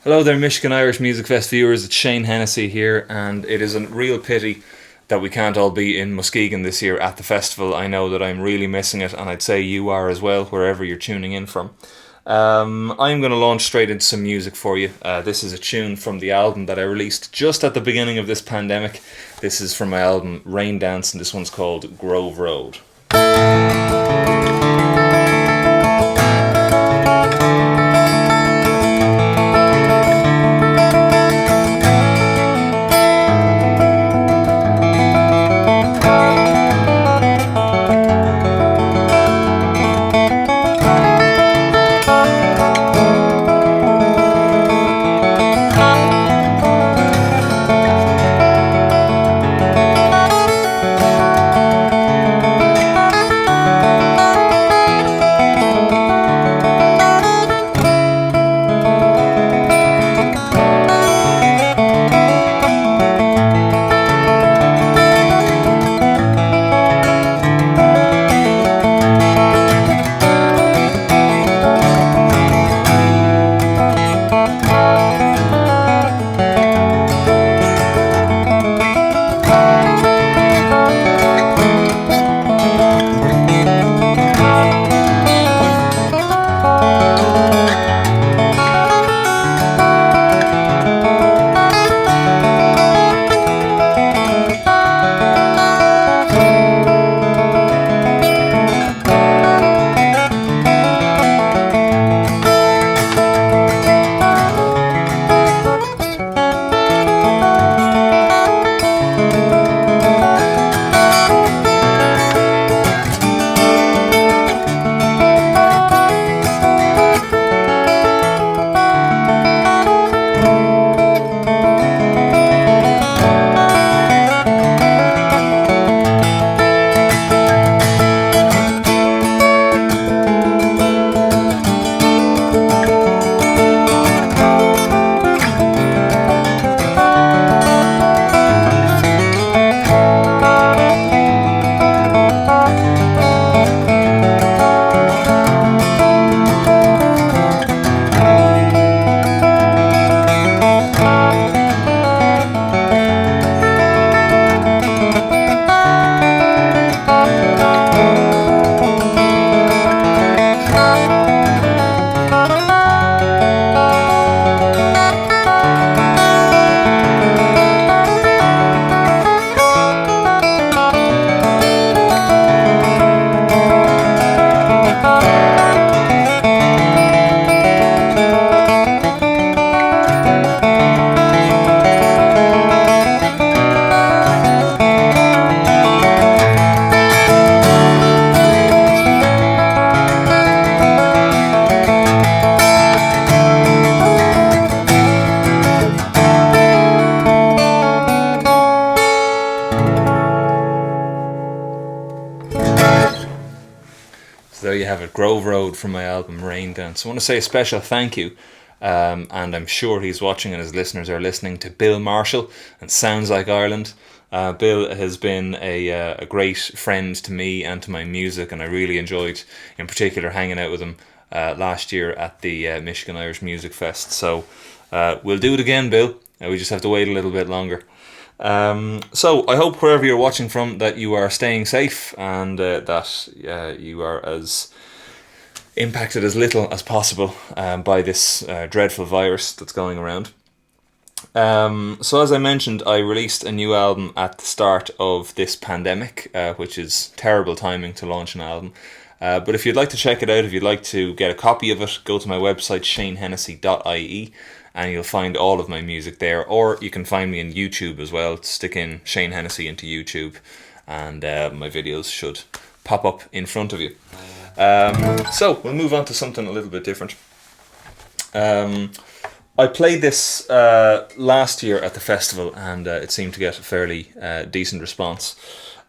Hello there, Michigan Irish Music Fest viewers. It's Shane Hennessy here, and it is a real pity that we can't all be in Muskegon this year at the festival. I know that I'm really missing it, and I'd say you are as well, wherever you're tuning in from. I'm going to launch straight into some music for you. This is a tune from the album that I released just at the beginning of this pandemic. This is from my album Rain Dance, and this one's called Grove Road. There you have it, Grove Road from my album Rain Dance. I want to say a special thank you, and I'm sure he's watching and his listeners are listening, to Bill Marshall and Sounds Like Ireland. Bill has been a great friend to me and to my music, and I really enjoyed, in particular, hanging out with him last year at the Michigan Irish Music Fest. So we'll do it again, Bill. We just have to wait a little bit longer. So I hope wherever you're watching from that you are staying safe, and that you are as impacted as little as possible by this dreadful virus that's going around. So as I mentioned, I released a new album at the start of this pandemic, which is terrible timing to launch an album. But if you'd like to check it out, if you'd like to get a copy of it, go to my website shanehennessy.ie, and you'll find all of my music there. Or you can find me on YouTube as well. Stick in Shane Hennessy into YouTube, and my videos should pop up in front of you. So we'll move on to something a little bit different. I played this last year at the festival, and it seemed to get a fairly decent response.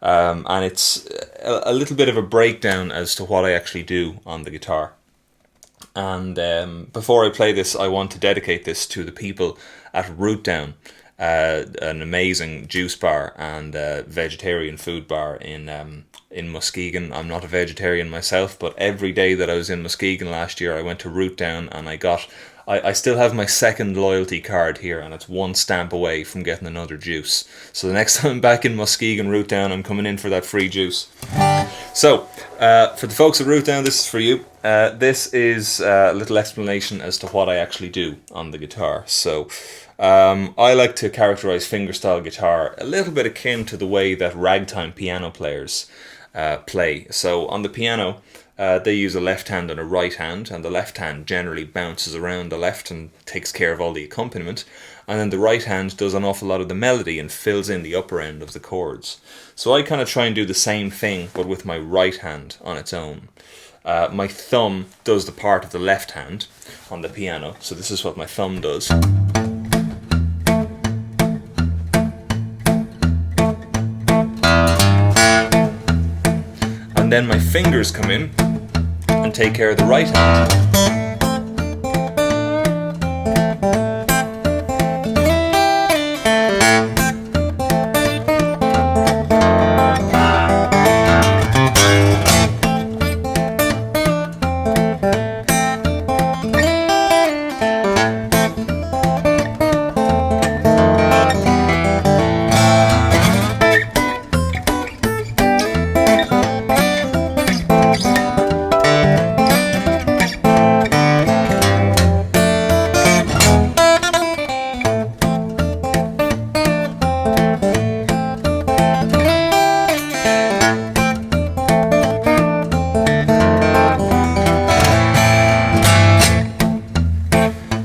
And it's a little bit of a breakdown as to what I actually do on the guitar. And before I play this, I want to dedicate this to the people at Root Down. an amazing juice bar and vegetarian food bar in Muskegon. I'm not a vegetarian myself, but every day that I was in Muskegon last year, I went to Root Down and I still have my second loyalty card here, and it's one stamp away from getting another juice. So the next time I'm back in Muskegon Root Down, I'm coming in for that free juice. So, for the folks at Root Down, this is for you. This is a little explanation as to what I actually do on the guitar. So, I like to characterize fingerstyle guitar a little bit akin to the way that ragtime piano players play. So, on the piano, they use a left hand and a right hand, and the left hand generally bounces around the left and takes care of all the accompaniment, and then the right hand does an awful lot of the melody and fills in the upper end of the chords. So I kind of try and do the same thing, but with my right hand on its own. My thumb does the part of the left hand on the piano, so this is what my thumb does. And then my fingers come in and take care of the right hand.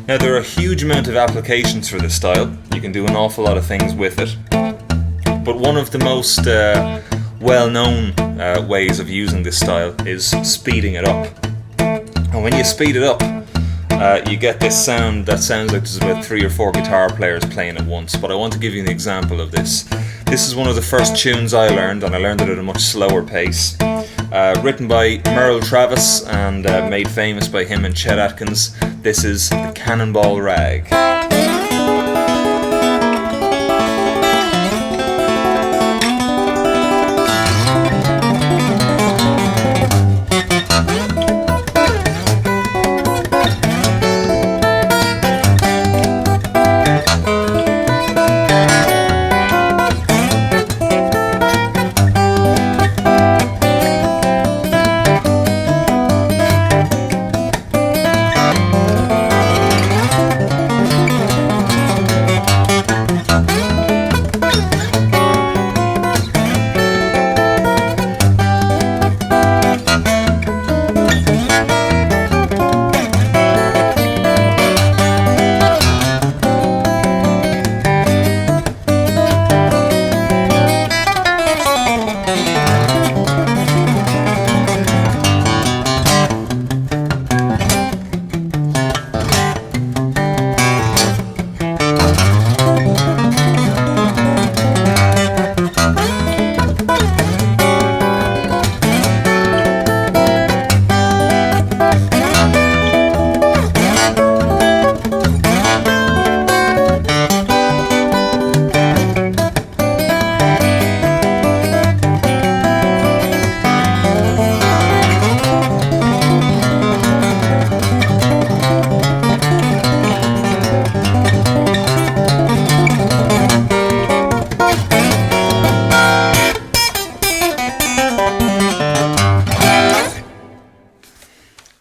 Now there are a huge amount of applications for this style. You can do an awful lot of things with it. But one of the most well-known ways of using this style is speeding it up. And when you speed it up, you get this sound that sounds like there's about 3 or 4 guitar players playing at once. But I want to give you an example of this. This is one of the first tunes I learned, and I learned it at a much slower pace. Written by Merle Travis and made famous by him and Chet Atkins. This is the Cannonball Rag.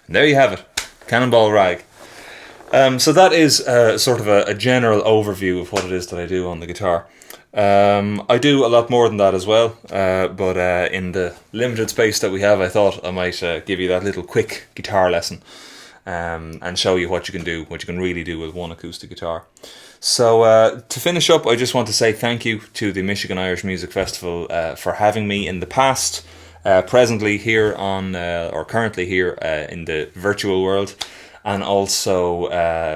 There you have it, Cannonball Rag. So that is sort of a general overview of what it is that I do on the guitar. I do a lot more than that as well, but in the limited space that we have, I thought I might give you that little quick guitar lesson and show you what you can do, what you can really do with one acoustic guitar. So to finish up, I just want to say thank you to the Michigan Irish Music Festival for having me in the past, presently here on, or currently here in the virtual world, and also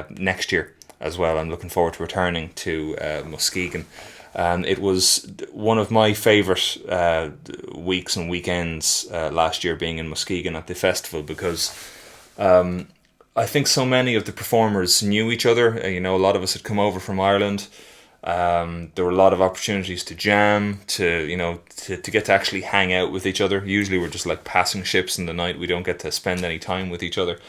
next year as well. I'm looking forward to returning to Muskegon. It was one of my favourite weeks and weekends last year, being in Muskegon at the festival, because I think so many of the performers knew each other. A lot of us had come over from Ireland. There were a lot of opportunities to jam, to get to actually hang out with each other. Usually we're just like passing ships in the night. We don't get to spend any time with each other.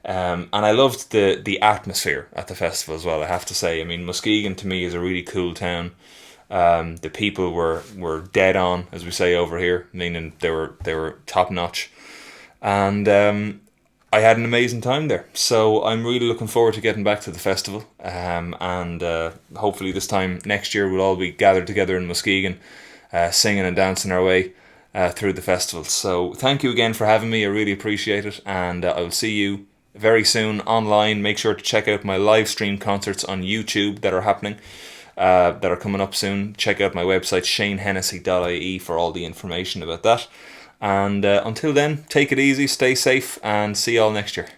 And I loved the atmosphere at the festival as well, I have to say. I mean, Muskegon to me is a really cool town. The people were dead on, as we say over here, meaning they were top notch. And I had an amazing time there. So I'm really looking forward to getting back to the festival. And hopefully this time next year we'll all be gathered together in Muskegon, singing and dancing our way through the festival. So thank you again for having me. I really appreciate it. And I will see you very soon online. Make sure to check out my live stream concerts on YouTube that are happening, that are coming up soon. Check out my website, shanehennessy.ie, for all the information about that. And until then, take it easy, stay safe, and see you all next year.